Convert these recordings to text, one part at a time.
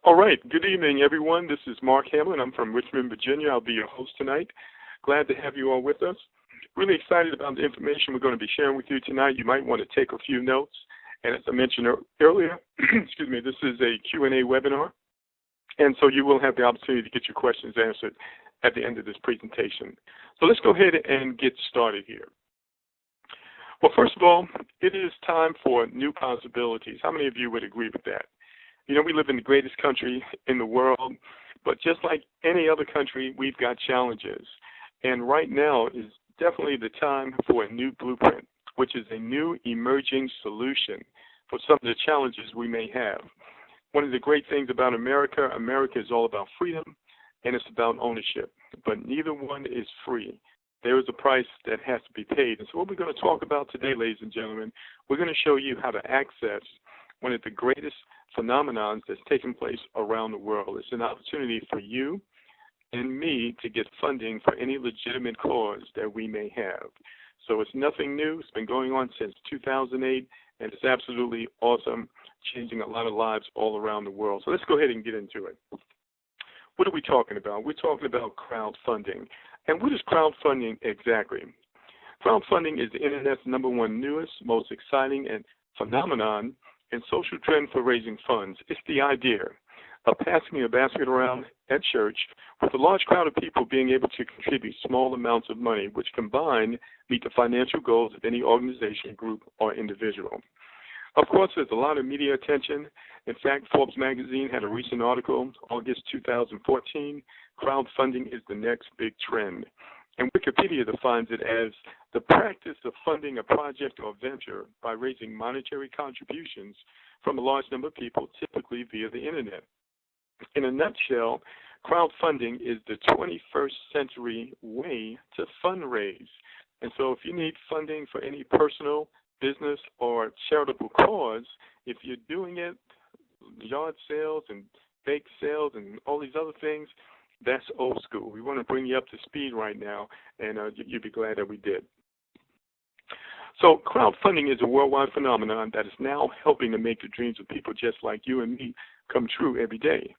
All right. Good evening, everyone. This is Mark Hamlin. I'm from Richmond, Virginia. I'll be your host tonight. Glad to have you all with us. Really excited about the information we're going to be sharing with you tonight. You might want to take a few notes. And as I mentioned earlier, excuse me, this is a Q&A webinar. And so you will have the opportunity to get your questions answered at the end of this presentation. So let's go ahead and get started here. Well, first of all, it is time for new possibilities. How many of you would agree with that? You know, we live in the greatest country in the world, but just like any other country, we've got challenges. And right now is definitely the time for a new blueprint, which is a new emerging solution for some of the challenges we may have. One of the great things about America, America is all about freedom and it's about ownership, but neither one is free. There is a price that has to be paid. And so what we're going to talk about today, ladies and gentlemen, we're going to show you how to access one of the greatest phenomenons that's taking place around the world. It's an opportunity for you and me to get funding for any legitimate cause that we may have. So it's nothing new. It's been going on since 2008, and it's absolutely awesome, changing a lot of lives all around the world. So let's go ahead and get into it. What are we talking about? We're talking about crowdfunding. And what is crowdfunding exactly? Crowdfunding is the Internet's #1 newest, most exciting, and phenomenon and social trend for raising funds. It's the idea of passing a basket around at church with a large crowd of people being able to contribute small amounts of money, which combined meet the financial goals of any organization, group, or individual. Of course, there's a lot of media attention. In fact, Forbes magazine had a recent article, August 2014, crowdfunding is the next big trend. And Wikipedia defines it as the practice of funding a project or venture by raising monetary contributions from a large number of people, typically via the Internet. In a nutshell, crowdfunding is the 21st century way to fundraise. And so if you need funding for any personal, business, or charitable cause, if you're doing it, yard sales and bake sales and all these other things, that's old school. We want to bring you up to speed right now, and you'll be glad that we did. So crowdfunding is a worldwide phenomenon that is now helping to make the dreams of people just like you and me come true every day.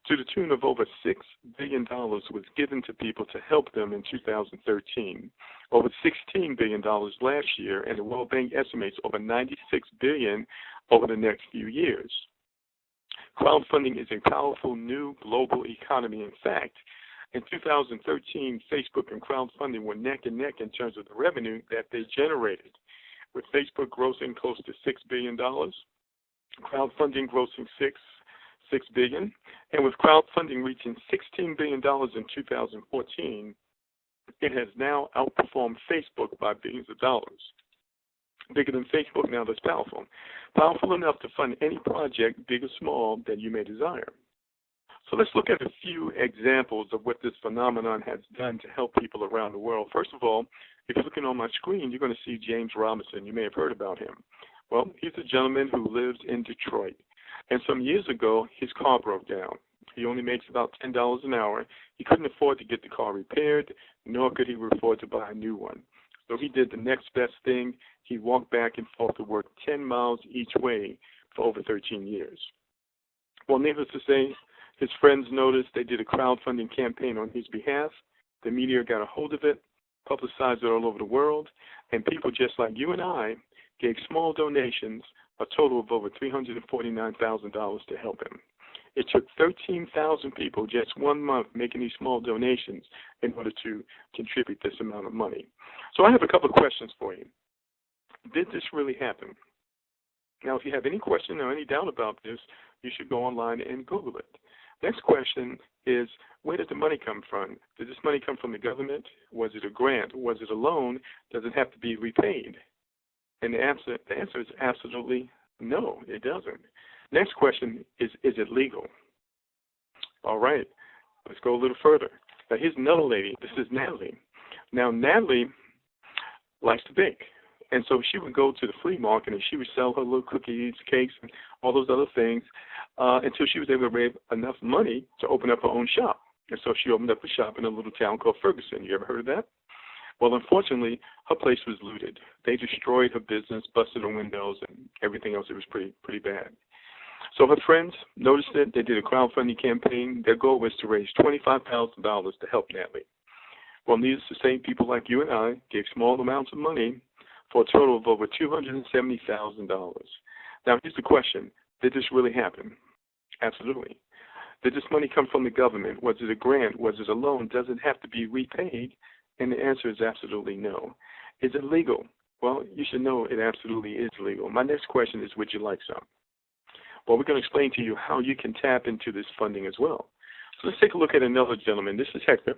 To the tune of over $6 billion was given to people to help them in 2013, over $16 billion last year, and the World Bank estimates over $96 billion over the next few years. Crowdfunding is a powerful new global economy. In fact, in 2013, Facebook and crowdfunding were neck and neck in terms of the revenue that they generated, with Facebook grossing close to $6 billion, crowdfunding grossing $6 billion, and with crowdfunding reaching $16 billion in 2014, it has now outperformed Facebook by billions of dollars. Bigger than Facebook now, that's powerful. Powerful enough to fund any project, big or small, that you may desire. So let's look at a few examples of what this phenomenon has done to help people around the world. First of all, if you're looking on my screen, you're going to see James Robinson. You may have heard about him. Well, he's a gentleman who lives in Detroit. And some years ago, his car broke down. He only makes about $10 an hour. He couldn't afford to get the car repaired, nor could he afford to buy a new one. So he did the next best thing. He walked back and forth to work 10 miles each way for over 13 years. Well, needless to say, his friends noticed. They did a crowdfunding campaign on his behalf. The media got a hold of it, publicized it all over the world, and people just like you and I gave small donations, a total of over $349,000 to help him. It took 13,000 people just 1 month making these small donations in order to contribute this amount of money. So I have a couple of questions for you. Did this really happen? Now, if you have any question or any doubt about this, you should go online and Google it. Next question is, where did the money come from? Did this money come from the government? Was it a grant? Was it a loan? Does it have to be repaid? And the answer is absolutely no, it doesn't. Next question is it legal? All right, let's go a little further. Now, here's another lady. This is Natalie. Now, Natalie likes to bake. And so she would go to the flea market and she would sell her little cookies, cakes, and all those other things until she was able to raise enough money to open up her own shop. And so she opened up a shop in a little town called Ferguson. You ever heard of that? Well, unfortunately, her place was looted. They destroyed her business, busted her windows, and everything else. It was pretty bad. So her friends noticed it. They did a crowdfunding campaign. Their goal was to raise $25,000 to help Natalie. Well, needless to say, people like you and I gave small amounts of money for a total of over $270,000. Now, here's the question. Did this really happen? Absolutely. Did this money come from the government? Was it a grant? Was it a loan? Does it have to be repaid? And the answer is absolutely no. Is it legal? Well, you should know it absolutely is legal. My next question is, would you like some? Well, we're going to explain to you how you can tap into this funding as well. So let's take a look at another gentleman. This is Hector.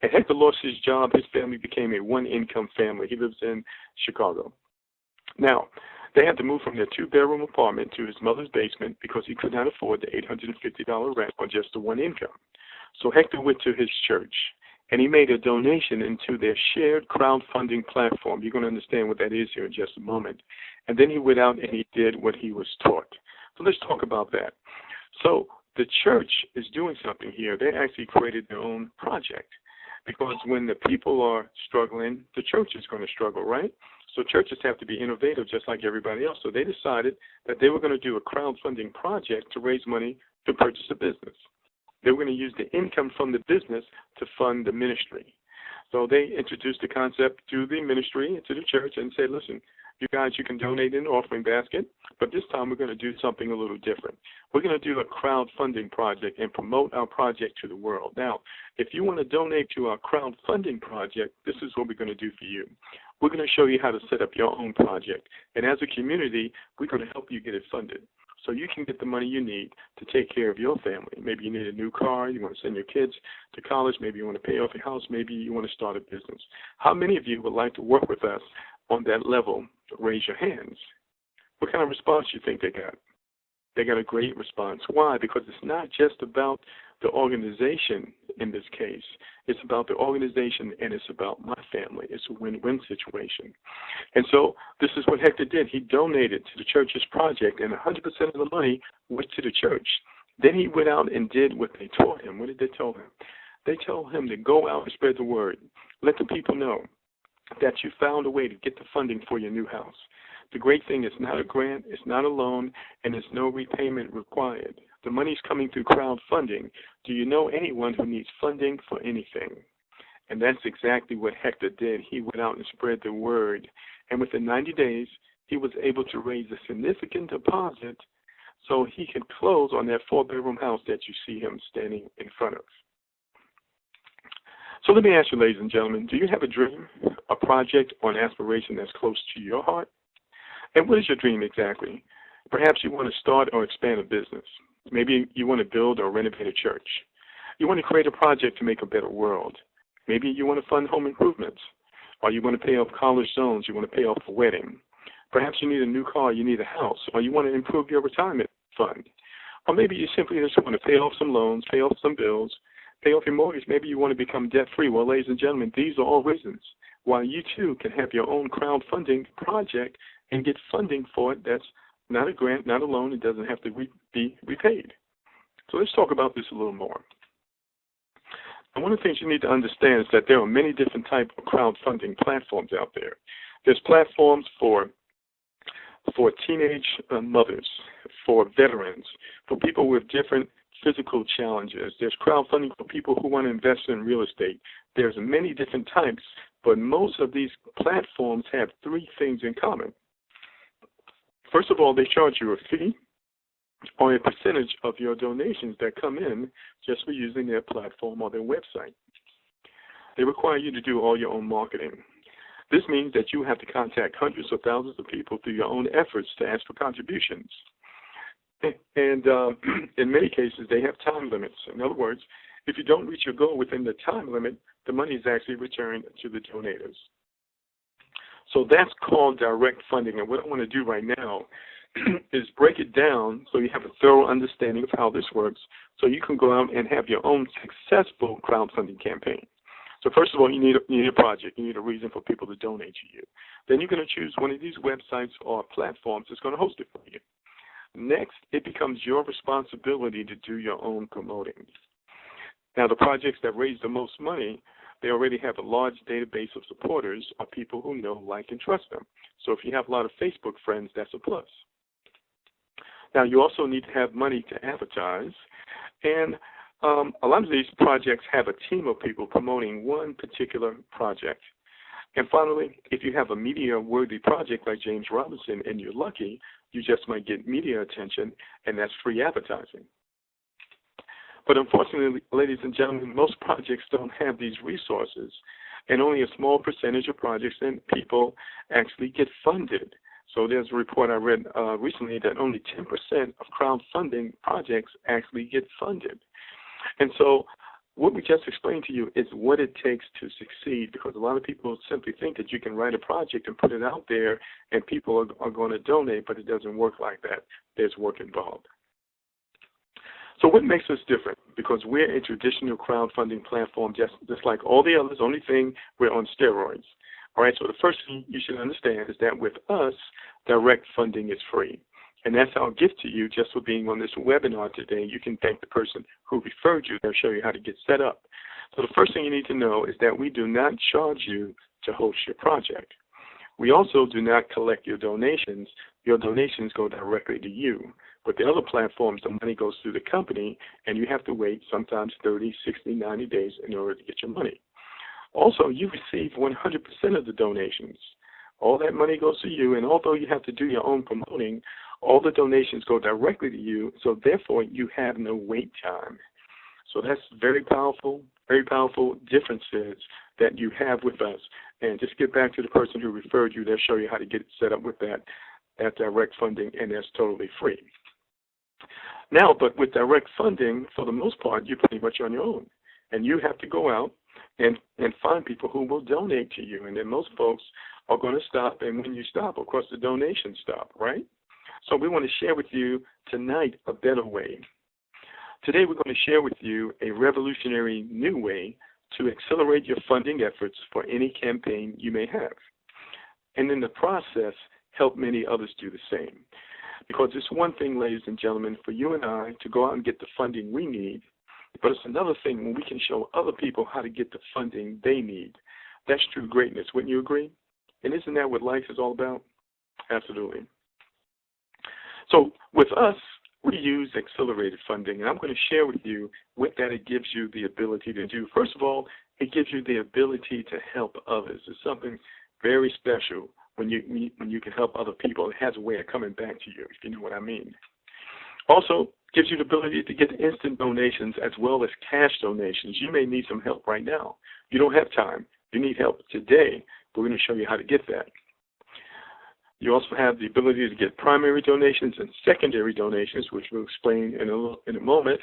And Hector lost his job. His family became a one-income family. He lives in Chicago. Now, they had to move from their two-bedroom apartment to his mother's basement because he could not afford the $850 rent on just the one income. So Hector went to his church, and he made a donation into their shared crowdfunding platform. You're going to understand what that is here in just a moment. And then he went out and he did what he was taught. So let's talk about that. So the church is doing something here. They actually created their own project because when the people are struggling, the church is going to struggle, right? So churches have to be innovative just like everybody else. So they decided that they were going to do a crowdfunding project to raise money to purchase a business. They were going to use the income from the business to fund the ministry. So they introduced the concept to the ministry and to the church and said, listen, you guys, you can donate in an offering basket, but this time we're going to do something a little different. We're going to do a crowdfunding project and promote our project to the world. Now, if you want to donate to our crowdfunding project, this is what we're going to do for you. We're going to show you how to set up your own project. And as a community, we're going to help you get it funded so you can get the money you need to take care of your family. Maybe you need a new car, you want to send your kids to college, maybe you want to pay off your house, maybe you want to start a business. How many of you would like to work with us on that level? Raise your hands. What kind of response do you think they got? They got a great response. Why? Because it's not just about the organization in this case. It's about the organization and it's about my family. It's a win-win situation. And so this is what Hector did. He donated to the church's project, and 100% of the money went to the church. Then he went out and did what they taught him. What did they tell him? They told him to go out and spread the word. Let the people know that you found a way to get the funding for your new house. The great thing is not a grant, it's not a loan, and there's no repayment required. The money's coming through crowdfunding. Do you know anyone who needs funding for anything? And that's exactly what Hector did. He went out and spread the word. And within 90 days, he was able to raise a significant deposit so he could close on that four-bedroom house that you see him standing in front of. So let me ask you, ladies and gentlemen, do you have a dream, a project, or an aspiration that's close to your heart? And what is your dream exactly? Perhaps you want to start or expand a business. Maybe you want to build or renovate a church. You want to create a project to make a better world. Maybe you want to fund home improvements. Or you want to pay off college loans. You want to pay off a wedding. Perhaps you need a new car. You need a house. Or you want to improve your retirement fund. Or maybe you simply just want to pay off some loans, pay off some bills, pay off your mortgage. Maybe you want to become debt-free. Well, ladies and gentlemen, these are all reasons why you too can have your own crowdfunding project and get funding for it. That's not a grant, not a loan. It doesn't have to be repaid. So let's talk about this a little more. And one of the things you need to understand is that there are many different types of crowdfunding platforms out there. There's platforms for teenage mothers, for veterans, for people with different physical challenges. There's crowdfunding for people who want to invest in real estate. There's many different types, but most of these platforms have three things in common. First of all, they charge you a fee or a percentage of your donations that come in just for using their platform or their website. They require you to do all your own marketing. This means that you have to contact hundreds of thousands of people through your own efforts to ask for contributions. And in many cases, they have time limits. In other words, if you don't reach your goal within the time limit, the money is actually returned to the donators. So that's called direct funding. And what I want to do right now is break it down so you have a thorough understanding of how this works so you can go out and have your own successful crowdfunding campaign. So first of all, you need a project. You need a reason for people to donate to you. Then you're going to choose one of these websites or platforms that's going to host it for you. Next, it becomes your responsibility to do your own promoting. Now, the projects that raise the most money, they already have a large database of supporters or people who know, like, and trust them. So if you have a lot of Facebook friends, that's a plus. Now, you also need to have money to advertise, and a lot of these projects have a team of people promoting one particular project. And finally, if you have a media-worthy project like James Robinson and you're lucky, you just might get media attention, and that's free advertising. But unfortunately, ladies and gentlemen, most projects don't have these resources, and only a small percentage of projects and people actually get funded. So there's a report I read recently that only 10% of crowdfunding projects actually get funded. And so what we just explained to you is what it takes to succeed, because a lot of people simply think that you can write a project and put it out there and people are going to donate, but it doesn't work like that. There's work involved. So what makes us different? Because we're a traditional crowdfunding platform just like all the others, only thing we're on steroids. All right, so the first thing you should understand is that with us, direct funding is free. And that's our gift to you just for being on this webinar today. You can thank the person who referred you. They'll show you how to get set up. So the first thing you need to know is that we do not charge you to host your project. We also do not collect your donations. Your donations go directly to you. With the other platforms, the money goes through the company, and you have to wait sometimes 30, 60, 90 days in order to get your money. Also, you receive 100% of the donations. All that money goes to you, and although you have to do your own promoting, all the donations go directly to you, so therefore you have no wait time. So that's very powerful differences that you have with us. And just get back to the person who referred you. They'll show you how to get it set up with that direct funding, and that's totally free. Now, but with direct funding, for the most part, you're pretty much on your own. And you have to go out and find people who will donate to you. And then most folks are going to stop, and when you stop, of course, the donations stop, right? So we want to share with you tonight a better way. Today we're going to share with you a revolutionary new way to accelerate your funding efforts for any campaign you may have. And in the process, help many others do the same. Because it's one thing, ladies and gentlemen, for you and I to go out and get the funding we need, but it's another thing when we can show other people how to get the funding they need. That's true greatness. Wouldn't you agree? And isn't that what life is all about? Absolutely. So with us, we use accelerated funding, and I'm going to share with you what that it gives you the ability to do. First of all, it gives you the ability to help others. It's something very special when you can help other people. It has a way of coming back to you, if you know what I mean. Also, gives you the ability to get instant donations as well as cash donations. You may need some help right now. You don't have time. You need help today. We're going to show you how to get that. You also have the ability to get primary donations and secondary donations, which we'll explain in a moment,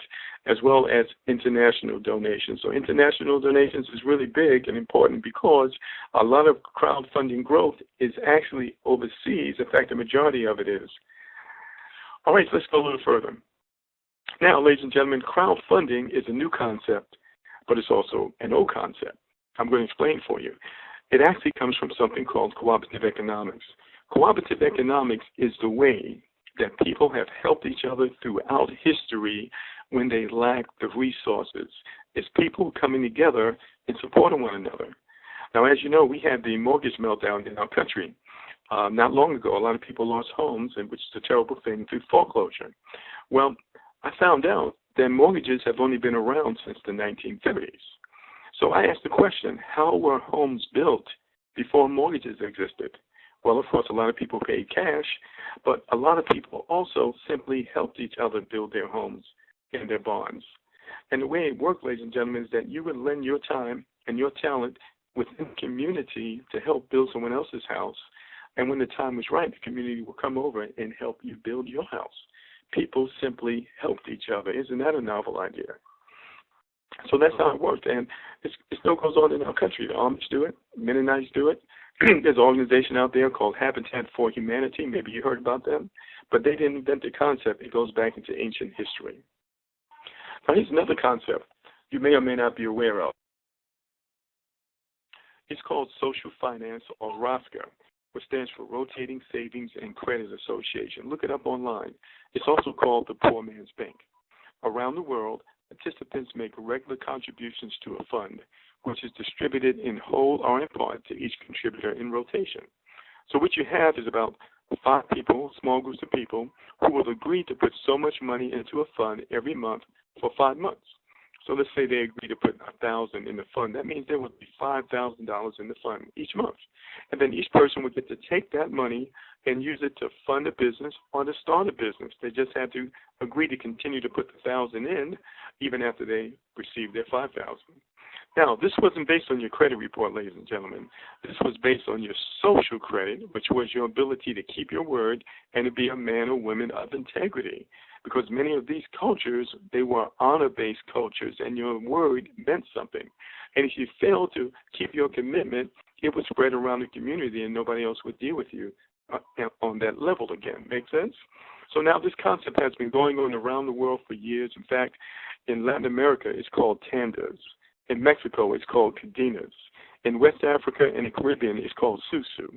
as well as international donations. So international donations is really big and important because a lot of crowdfunding growth is actually overseas. In fact, the majority of it is. All right, so let's go a little further. Now, ladies and gentlemen, crowdfunding is a new concept, but it's also an old concept. I'm going to explain for you. It actually comes from something called cooperative economics. Cooperative economics is the way that people have helped each other throughout history when they lack the resources. It's people coming together and supporting one another. Now, as you know, we had the mortgage meltdown in our country not long ago. A lot of people lost homes, and which is a terrible thing, through foreclosure. Well, I found out that mortgages have only been around since the 1930s. So I asked the question, how were homes built before mortgages existed? Well, of course, a lot of people paid cash, but a lot of people also simply helped each other build their homes and their bonds. And the way it worked, ladies and gentlemen, is that you would lend your time and your talent within the community to help build someone else's house. And when the time was right, the community would come over and help you build your house. People simply helped each other. Isn't that a novel idea? So that's how it worked, and it still goes on in our country. The Amish do it. Mennonites do it. There's an organization out there called Habitat for Humanity. Maybe you heard about them, but they didn't invent the concept. It goes back into ancient history. Now, here's another concept you may or may not be aware of. It's called social finance, or ROSCA, which stands for Rotating Savings and Credit Association. Look it up online. It's also called the Poor Man's Bank. Around the world, participants make regular contributions to a fund, which is distributed in whole or in part to each contributor in rotation. So what you have is about 5 people, small groups of people, who will agree to put so much money into a fund every month for 5 months. So let's say they agree to put $1,000 in the fund. That means there would be $5,000 in the fund each month. And then each person would get to take that money and use it to fund a business or to start a business. They just had to agree to continue to put the $1,000 in even after they received their $5,000. Now, this wasn't based on your credit report, ladies and gentlemen. This was based on your social credit, which was your ability to keep your word and to be a man or woman of integrity. Because many of these cultures, they were honor-based cultures, and your word meant something. And if you failed to keep your commitment, it would spread around the community, and nobody else would deal with you on that level again. Make sense? So now this concept has been going on around the world for years. In fact, in Latin America, it's called tandas. In Mexico, it's called cadenas. In West Africa and the Caribbean, it's called susu.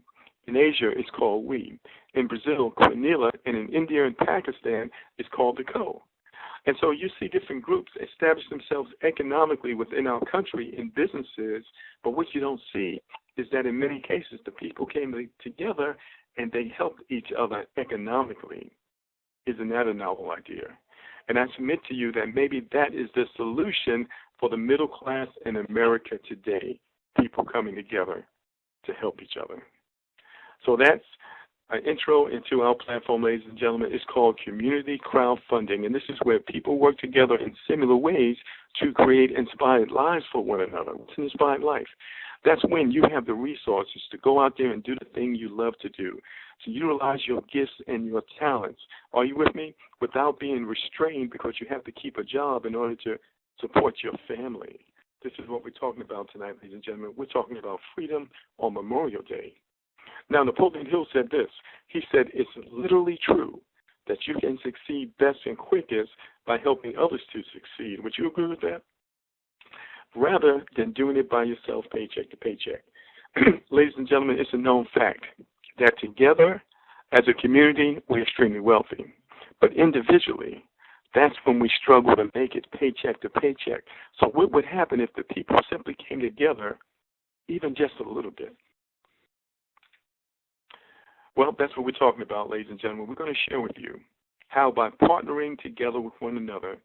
In Asia, it's called we. In Brazil, quinila. And in India and Pakistan, it's called the ko. And so you see different groups establish themselves economically within our country in businesses, but what you don't see is that in many cases, the people came together and they helped each other economically. Isn't that a novel idea? And I submit to you that maybe that is the solution for the middle class in America today, people coming together to help each other. So that's an intro into our platform, ladies and gentlemen. It's called community crowdfunding, and this is where people work together in similar ways to create inspired lives for one another. What's an inspired life? That's when you have the resources to go out there and do the thing you love to do, to utilize your gifts and your talents. Are you with me? Without being restrained because you have to keep a job in order to support your family. This is what we're talking about tonight, ladies and gentlemen. We're talking about freedom on Memorial Day. Now, Napoleon Hill said this. He said, it's literally true that you can succeed best and quickest by helping others to succeed. Would you agree with that? Rather than doing it by yourself, paycheck to paycheck. Ladies and gentlemen, it's a known fact that together, as a community, we're extremely wealthy. But individually, that's when we struggle to make it paycheck to paycheck. So what would happen if the people simply came together, even just a little bit? Well, that's what we're talking about, ladies and gentlemen. We're going to share with you how by partnering together with one another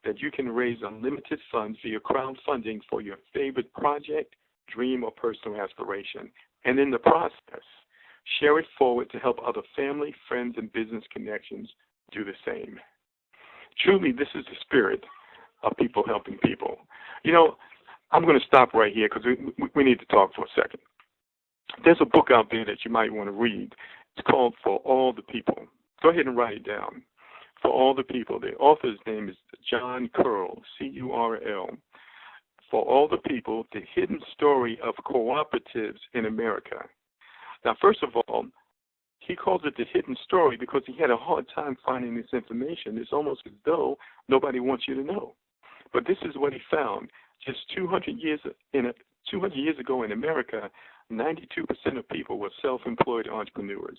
that you can raise unlimited funds via crowdfunding for your favorite project, dream, or personal aspiration. And in the process, share it forward to help other family, friends, and business connections do the same. Truly, this is the spirit of people helping people. You know, I'm going to stop right here because we need to talk for a second. There's a book out there that you might want to read. It's called For All the People. Go ahead and write it down. For All the People. The author's name is John Curl, C-U-R-L. For All the People, The Hidden Story of Cooperatives in America. Now, first of all, he calls it the hidden story because he had a hard time finding this information. It's almost as though nobody wants you to know. But this is what he found. Just 200 years ago in America, 92% of people were self-employed entrepreneurs.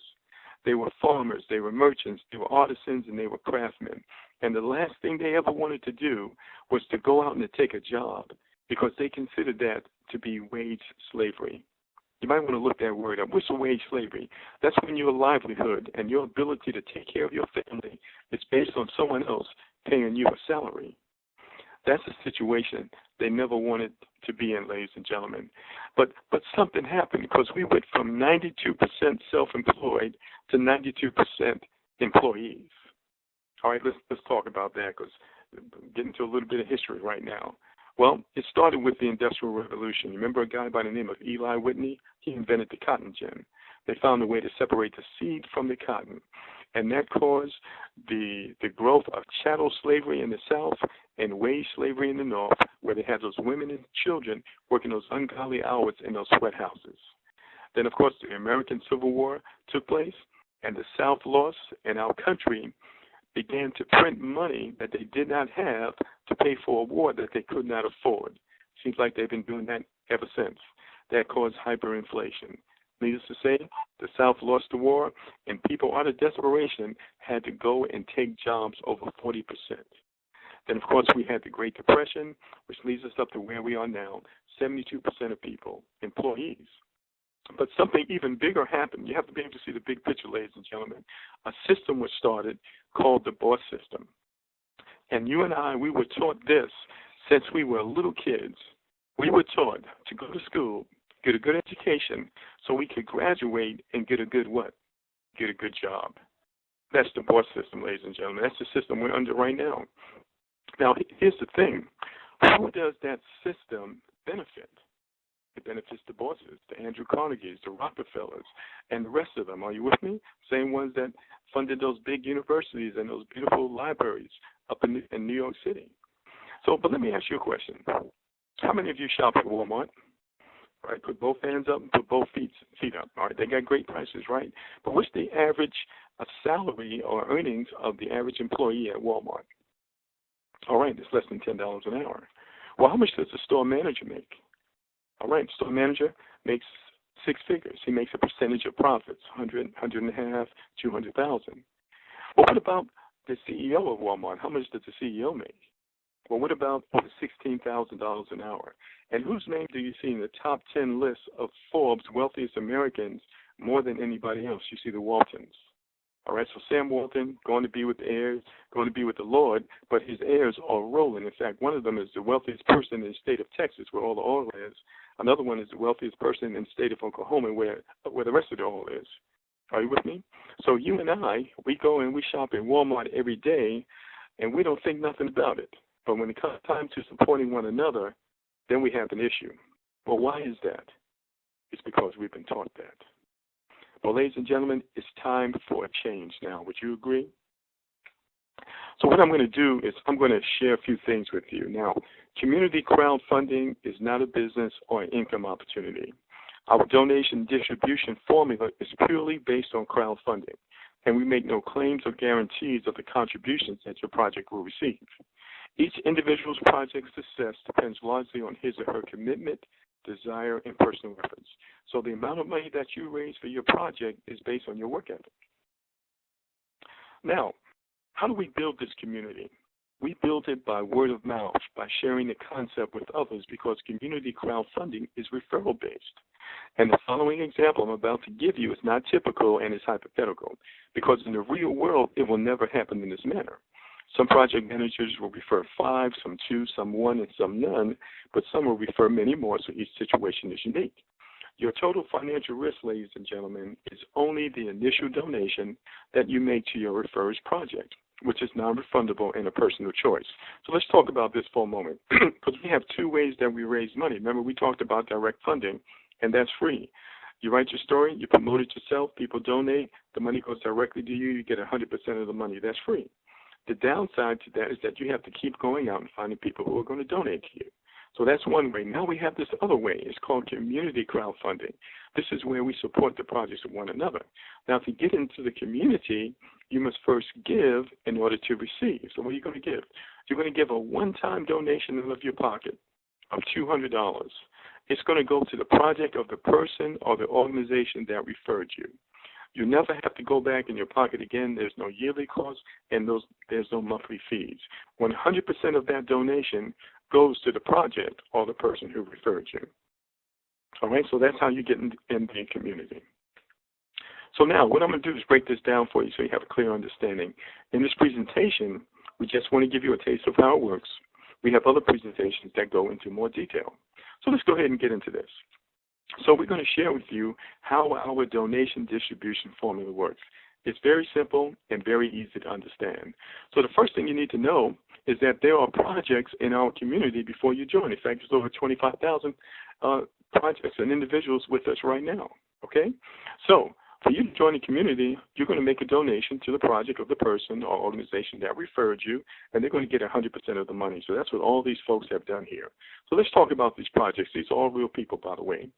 They were farmers, they were merchants, they were artisans, and they were craftsmen. And the last thing they ever wanted to do was to go out and to take a job because they considered that to be wage slavery. You might want to look that word up. What's wage slavery? That's when your livelihood and your ability to take care of your family is based on someone else paying you a salary. That's a situation they never wanted to be in, ladies and gentlemen. But something happened because we went from 92% self-employed to 92% employees. All right, let's talk about that because we're getting to a little bit of history right now. Well, it started with the Industrial Revolution. You remember a guy by the name of Eli Whitney? He invented the cotton gin. They found a way to separate the seed from the cotton, and that caused the growth of chattel slavery in the South and wage slavery in the North, where they had those women and children working those ungodly hours in those sweat houses. Then, of course, the American Civil War took place, and the South lost, and our country began to print money that they did not have to pay for a war that they could not afford. Seems like they've been doing that ever since. That caused hyperinflation. Needless to say, the South lost the war, and people out of desperation had to go and take jobs over 40%. Then, of course, we had the Great Depression, which leads us up to where we are now, 72% of people, employees. But something even bigger happened. You have to be able to see the big picture, ladies and gentlemen. A system was started called the BOSS system. And you and I, we were taught this since we were little kids. We were taught to go to school, get a good education, so we could graduate and get a good what? Get a good job. That's the BOSS system, ladies and gentlemen. That's the system we're under right now. Now, here's the thing. Who does that system benefit? It benefits the bosses, the Andrew Carnegies, the Rockefellers, and the rest of them. Are you with me? Same ones that funded those big universities and those beautiful libraries up in New York City. So, but let me ask you a question. How many of you shop at Walmart? All right, put both hands up and put both feet up. All right, they got great prices, right? But what's the average salary or earnings of the average employee at Walmart? All right, it's less than $10 an hour. Well, how much does the store manager make? All right, store manager makes six figures. He makes a percentage of profits, 100, 150, 200,000. Well, what about the CEO of Walmart? How much does the CEO make? Well, what about over $16,000 an hour? And whose name do you see in the top 10 list of Forbes' wealthiest Americans more than anybody else? You see the Waltons. All right, so Sam Walton, going to be with the heirs, going to be with the Lord, but his heirs are rolling. In fact, one of them is the wealthiest person in the state of Texas, where all the oil is. Another one is the wealthiest person in the state of Oklahoma, where the rest of the oil is. Are you with me? So you and I, we go and we shop in Walmart every day, and we don't think nothing about it. But when it comes time to supporting one another, then we have an issue. Well, why is that? It's because we've been taught that. Well, ladies and gentlemen, it's time for a change now. Would you agree? So what I'm going to do is I'm going to share a few things with you. Now, community crowdfunding is not a business or an income opportunity. Our donation distribution formula is purely based on crowdfunding, and we make no claims or guarantees of the contributions that your project will receive. Each individual's project success depends largely on his or her commitment, desire, and personal efforts. So the amount of money that you raise for your project is based on your work ethic. Now, how do we build this community? We build it by word of mouth, by sharing the concept with others, because community crowdfunding is referral-based. And the following example I'm about to give you is not typical and is hypothetical, because in the real world, it will never happen in this manner. Some project managers will refer 5, some 2, some 1, and some none, but some will refer many more, so each situation is unique. Your total financial risk, ladies and gentlemen, is only the initial donation that you make to your referrer's project, which is non-refundable and a personal choice. So let's talk about this for a moment, because we have two ways that we raise money. Remember, we talked about direct funding, and that's free. You write your story, you promote it yourself, people donate, the money goes directly to you, you get 100% of the money. That's free. The downside to that is that you have to keep going out and finding people who are going to donate to you. So that's one way. Now we have this other way. It's called community crowdfunding. This is where we support the projects of one another. Now, to get into the community, you must first give in order to receive. So what are you going to give? You're going to give a one-time donation out of your pocket of $200. It's going to go to the project of the person or the organization that referred you. You never have to go back in your pocket again. There's no yearly cost, and there's no monthly fees. 100% of that donation goes to the project or the person who referred you. All right, so that's how you get in the community. So now what I'm going to do is break this down for you so you have a clear understanding. In this presentation, we just want to give you a taste of how it works. We have other presentations that go into more detail. So let's go ahead and get into this. So we're going to share with you how our donation distribution formula works. It's very simple and very easy to understand. So the first thing you need to know is that there are projects in our community before you join. In fact, there's over 25,000 projects and individuals with us right now, okay? So for you to join the community, you're going to make a donation to the project of the person or organization that referred you, and they're going to get 100% of the money. So that's what all these folks have done here. So let's talk about these projects. These are all real people, by the way.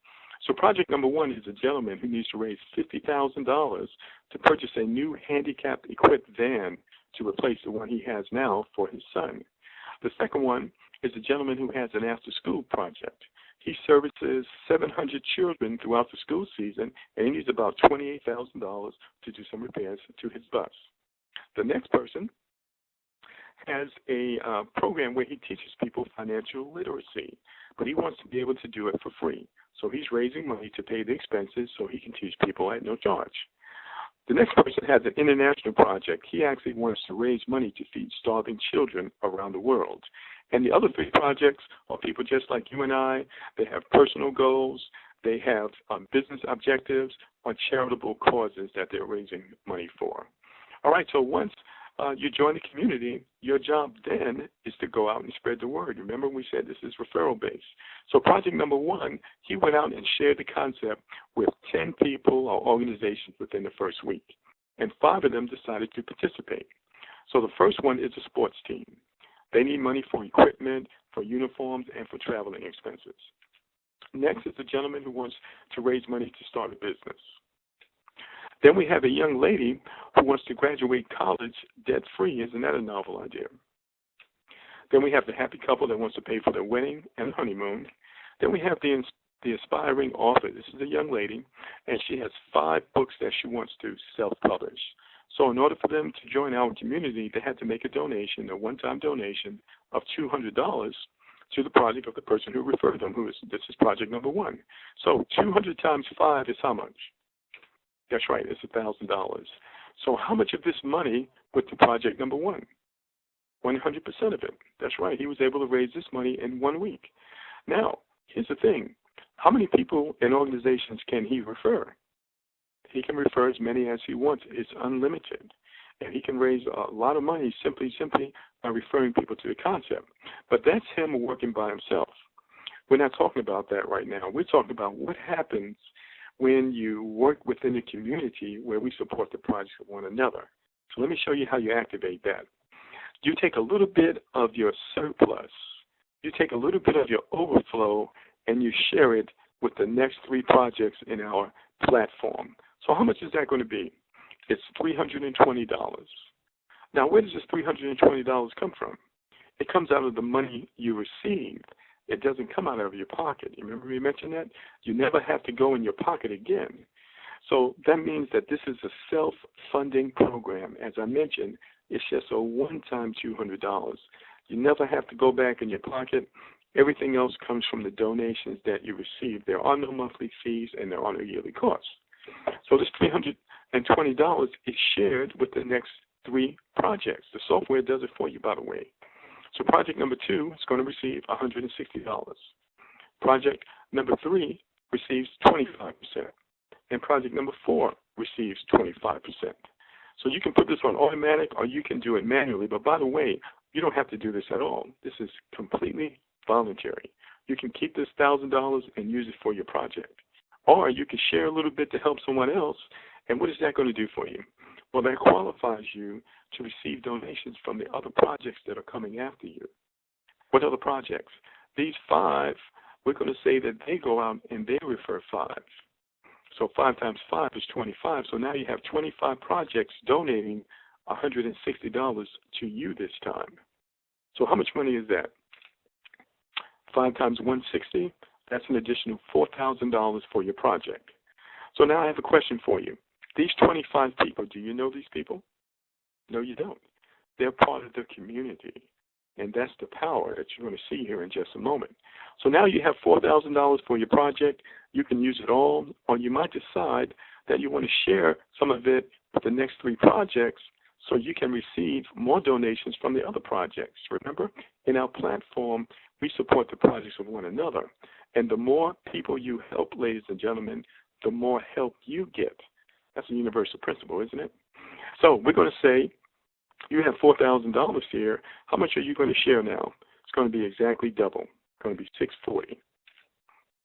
So project number one is a gentleman who needs to raise $50,000 to purchase a new handicapped-equipped van to replace the one he has now for his son. The second one is a gentleman who has an after-school project. He services 700 children throughout the school season, and he needs about $28,000 to do some repairs to his bus. The next person has a program where he teaches people financial literacy, but he wants to be able to do it for free. So he's raising money to pay the expenses so he can teach people at no charge. The next person has an international project. He actually wants to raise money to feed starving children around the world. And the other three projects are people just like you and I. They have personal goals. They have business objectives or charitable causes that they're raising money for. All right, so once you join the community, your job then is to go out and spread the word. Remember we said this is referral-based. So project number one, he went out and shared the concept with 10 people or organizations within the first week, and 5 of them decided to participate. So the first one is a sports team. They need money for equipment, for uniforms, and for traveling expenses. Next is a gentleman who wants to raise money to start a business. Then we have a young lady who wants to graduate college debt-free. Isn't that a novel idea? Then we have the happy couple that wants to pay for their wedding and honeymoon. Then we have the aspiring author. This is a young lady, and she has 5 books that she wants to self-publish. So in order for them to join our community, they had to make a donation, a one-time donation of $200 to the project of the person who referred them. This is project number one. So 200 times 5 is how much? That's right, it's $1,000. So how much of this money went to project number one? 100% of it. That's right, he was able to raise this money in 1 week. Now, here's the thing. How many people and organizations can he refer? He can refer as many as he wants. It's unlimited. And he can raise a lot of money simply by referring people to the concept. But that's him working by himself. We're not talking about that right now. We're talking about what happens when you work within a community where we support the projects of one another. So let me show you how you activate that. You take a little bit of your surplus, you take a little bit of your overflow, and you share it with the next 3 projects in our platform. So how much is that going to be? It's $320. Now, where does this $320 come from? It comes out of the money you received. It doesn't come out of your pocket. You remember me mentioning that? You never have to go in your pocket again. So that means that this is a self-funding program. As I mentioned, it's just a one-time $200. You never have to go back in your pocket. Everything else comes from the donations that you receive. There are no monthly fees and there are no yearly costs. So this $320 is shared with the next 3 projects. The software does it for you, by the way. So project number 2 is going to receive $160. Project number 3 receives 25%. And project number 4 receives 25%. So you can put this on automatic or you can do it manually. But by the way, you don't have to do this at all. This is completely voluntary. You can keep this $1,000 and use it for your project. Or you can share a little bit to help someone else. And what is that going to do for you? Well, that qualifies you to receive donations from the other projects that are coming after you. What other projects? These 5, we're going to say that they go out and they refer 5. So 5 times 5 is 25. So now you have 25 projects donating $160 to you this time. So how much money is that? 5 times 160, that's an additional $4,000 for your project. So now I have a question for you. These 25 people, do you know these people? No, you don't. They're part of the community, and that's the power that you're going to see here in just a moment. So now you have $4,000 for your project. You can use it all, or you might decide that you want to share some of it with the next 3 projects so you can receive more donations from the other projects. Remember, in our platform, we support the projects of one another, and the more people you help, ladies and gentlemen, the more help you get. That's a universal principle, isn't it? So we're going to say you have $4,000 here. How much are you going to share now? It's going to be exactly double. It's going to be $640.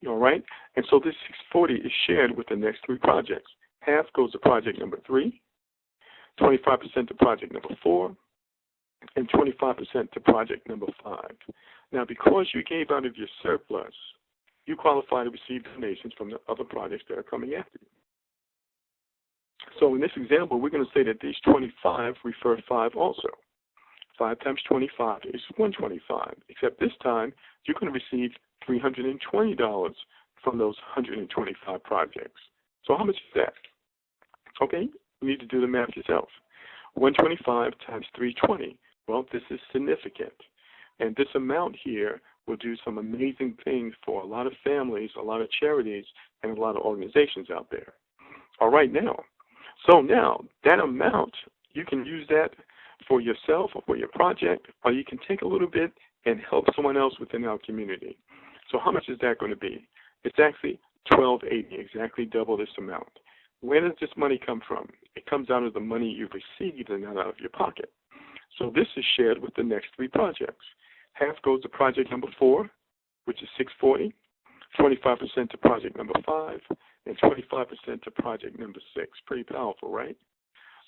All right? And so this $640 is shared with the next 3 projects. Half goes to project number 3, 25% to project number 4, and 25% to project number 5. Now, because you gave out of your surplus, you qualify to receive donations from the other projects that are coming after you. So in this example, we're going to say that these 25 refer 5 also. 5 times 25 is 125, except this time you're going to receive $320 from those 125 projects. So how much is that? Okay, you need to do the math yourself. 125 times 320. Well, this is significant. And this amount here will do some amazing things for a lot of families, a lot of charities, and a lot of organizations out there. All right, now. So now, that amount, you can use that for yourself or for your project, or you can take a little bit and help someone else within our community. So how much is that going to be? It's actually $12.80, exactly double this amount. Where does this money come from? It comes out of the money you've received and not out of your pocket. So this is shared with the next three projects. Half goes to project number 4, which is $640, 25% to project number 5, and 25% to project number 6. Pretty powerful, right?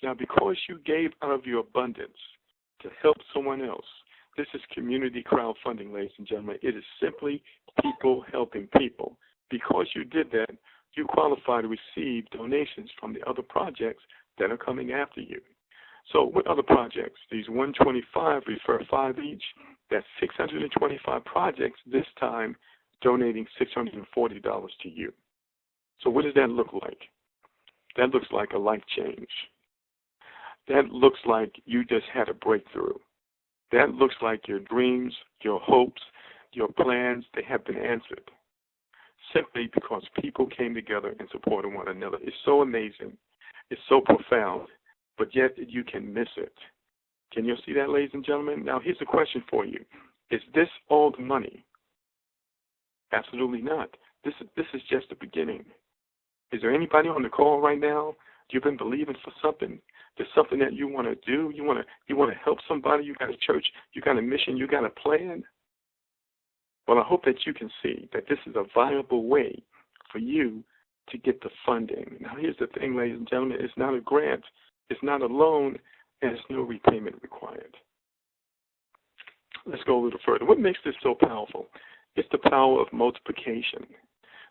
Now, because you gave out of your abundance to help someone else, this is community crowdfunding, ladies and gentlemen. It is simply people helping people. Because you did that, you qualify to receive donations from the other projects that are coming after you. So what other projects? These 125 refer 5 each. That's 625 projects, this time donating $640 to you. So what does that look like? That looks like a life change. That looks like you just had a breakthrough. That looks like your dreams, your hopes, your plans, they have been answered. Simply because people came together and supported one another. It's so amazing. It's so profound, but yet you can miss it. Can you see that, ladies and gentlemen? Now, here's a question for you. Is this all the money? Absolutely not. This is just the beginning. Is there anybody on the call right now? You've been believing for something? There's something that you want to do? You want to help somebody? You got a church? You got a mission? You got a plan? Well, I hope that you can see that this is a viable way for you to get the funding. Now, here's the thing, ladies and gentlemen. It's not a grant. It's not a loan. And there's no repayment required. Let's go a little further. What makes this so powerful? It's the power of multiplication.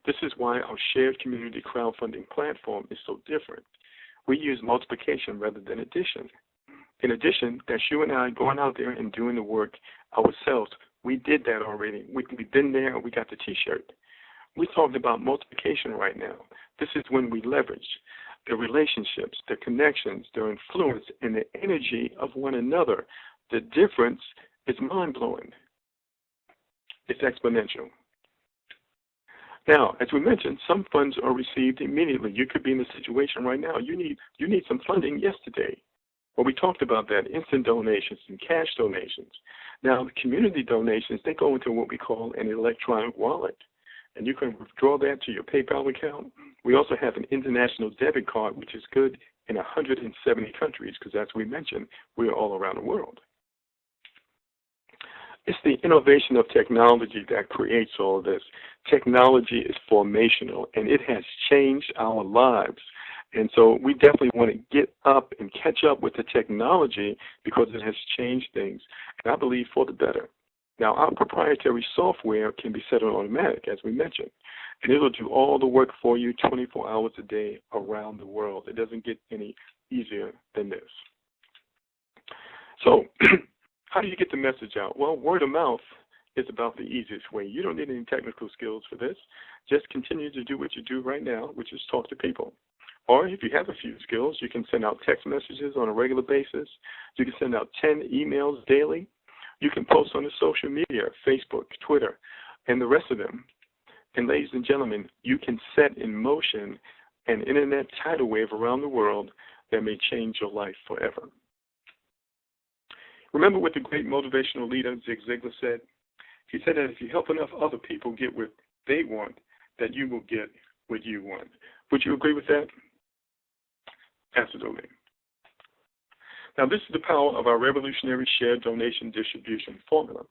This is why our shared community crowdfunding platform is so different. We use multiplication rather than addition. In addition, that's you and I going out there and doing the work ourselves. We did that already. We've been there. We got the T-shirt. We're talking about multiplication right now. This is when we leverage the relationships, the connections, their influence, and the energy of one another. The difference is mind-blowing. It's exponential. Now, as we mentioned, some funds are received immediately. You could be in a situation right now. You need some funding yesterday. Well, we talked about that, instant donations and cash donations. Now, the community donations, they go into what we call an electronic wallet, and you can withdraw that to your PayPal account. We also have an international debit card, which is good in 170 countries, because as we mentioned, we're all around the world. It's the innovation of technology that creates all of this. Technology is formational, and it has changed our lives. And so we definitely want to get up and catch up with the technology because it has changed things, and I believe for the better. Now, our proprietary software can be set on automatic, as we mentioned, and it'll do all the work for you 24 hours a day around the world. It doesn't get any easier than this. So how do you get the message out? Well, word of mouth is about the easiest way. You don't need any technical skills for this. Just continue to do what you do right now, which is talk to people. Or if you have a few skills, you can send out text messages on a regular basis. You can send out 10 emails daily. You can post on the social media, Facebook, Twitter, and the rest of them. And ladies and gentlemen, you can set in motion an internet tidal wave around the world that may change your life forever. Remember what the great motivational leader Zig Ziglar said? He said that if you help enough other people get what they want, that you will get what you want. Would you agree with that? Absolutely. Now, this is the power of our revolutionary shared donation distribution formula.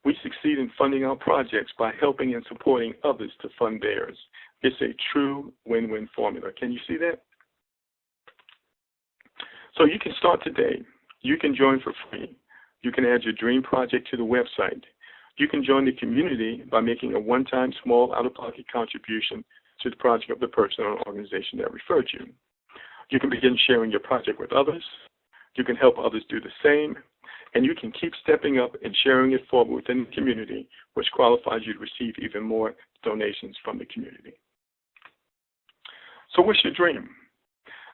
We succeed in funding our projects by helping and supporting others to fund theirs. It's a true win-win formula. Can you see that? So you can start today. You can join for free. You can add your dream project to the website. You can join the community by making a one-time small out-of-pocket contribution to the project of the person or organization that referred you. You can begin sharing your project with others. You can help others do the same. And you can keep stepping up and sharing it forward within the community, which qualifies you to receive even more donations from the community. So what's your dream?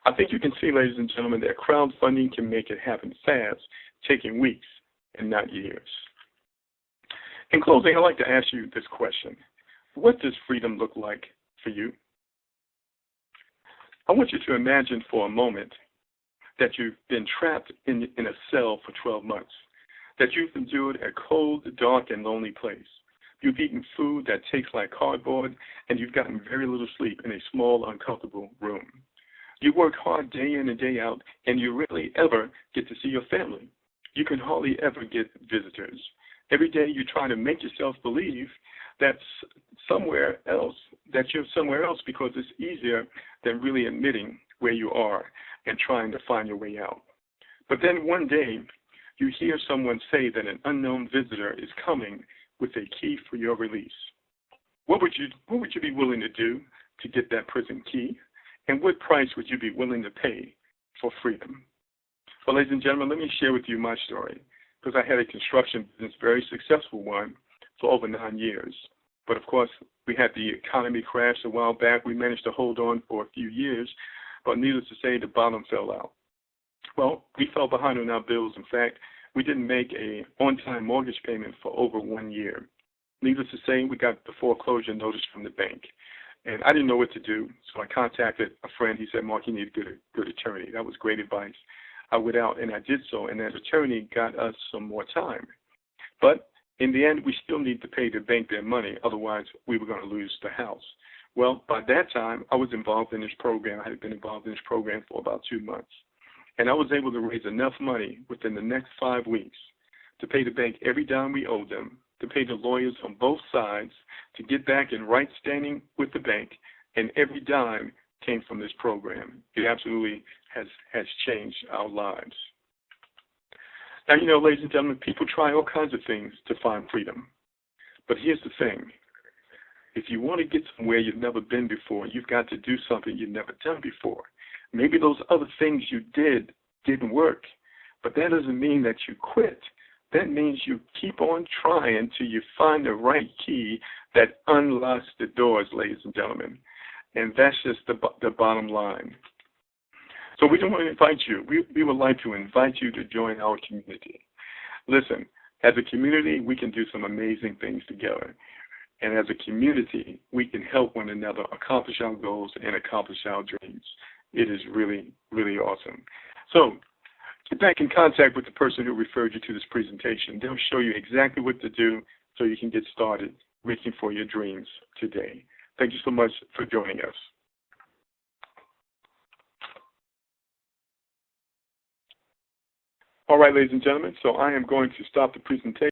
I think you can see, ladies and gentlemen, that crowdfunding can make it happen fast, taking weeks and not years. In closing, I'd like to ask you this question. What does freedom look like for you? I want you to imagine for a moment that you've been trapped in a cell for 12 months, that you've endured a cold, dark, and lonely place. You've eaten food that tastes like cardboard, and you've gotten very little sleep in a small, uncomfortable room. You work hard day in and day out, and you rarely ever get to see your family. You can hardly ever get visitors. Every day you try to make yourself believe that you're somewhere else because it's easier than really admitting where you are and trying to find your way out. But then one day, you hear someone say that an unknown visitor is coming with a key for your release. What would you be willing to do to get that prison key? And what price would you be willing to pay for freedom? Well, ladies and gentlemen, let me share with you my story, because I had a construction business, very successful one, for over 9 years. But of course, we had the economy crash a while back. We managed to hold on for a few years, but needless to say, the bottom fell out. Well, we fell behind on our bills. In fact, we didn't make an on-time mortgage payment for over 1 year. Needless to say, we got the foreclosure notice from the bank. And I didn't know what to do, so I contacted a friend. He said, Mark, you need a good attorney. That was great advice. I went out and I did so, and that attorney got us some more time. But in the end, we still need to pay the bank their money, otherwise we were going to lose the house. Well, by that time, I was involved in this program. I had been involved in this program for about 2 months. And I was able to raise enough money within the next 5 weeks to pay the bank every dime we owed them, to pay the lawyers on both sides, to get back in right standing with the bank, and every dime came from this program. It absolutely has changed our lives. Now, you know, ladies and gentlemen, people try all kinds of things to find freedom. But here's the thing. If you want to get somewhere you've never been before, you've got to do something you've never done before. Maybe those other things you didn't work, but that doesn't mean that you quit. That means you keep on trying till you find the right key that unlocks the doors, ladies and gentlemen. And that's just the bottom line. So we don't want to invite you. We would like to invite you to join our community. Listen, as a community, we can do some amazing things together. And as a community, we can help one another accomplish our goals and accomplish our dreams. It is really, really awesome. So get back in contact with the person who referred you to this presentation. They'll show you exactly what to do so you can get started reaching for your dreams today. Thank you so much for joining us. All right, ladies and gentlemen, so I am going to stop the presentation.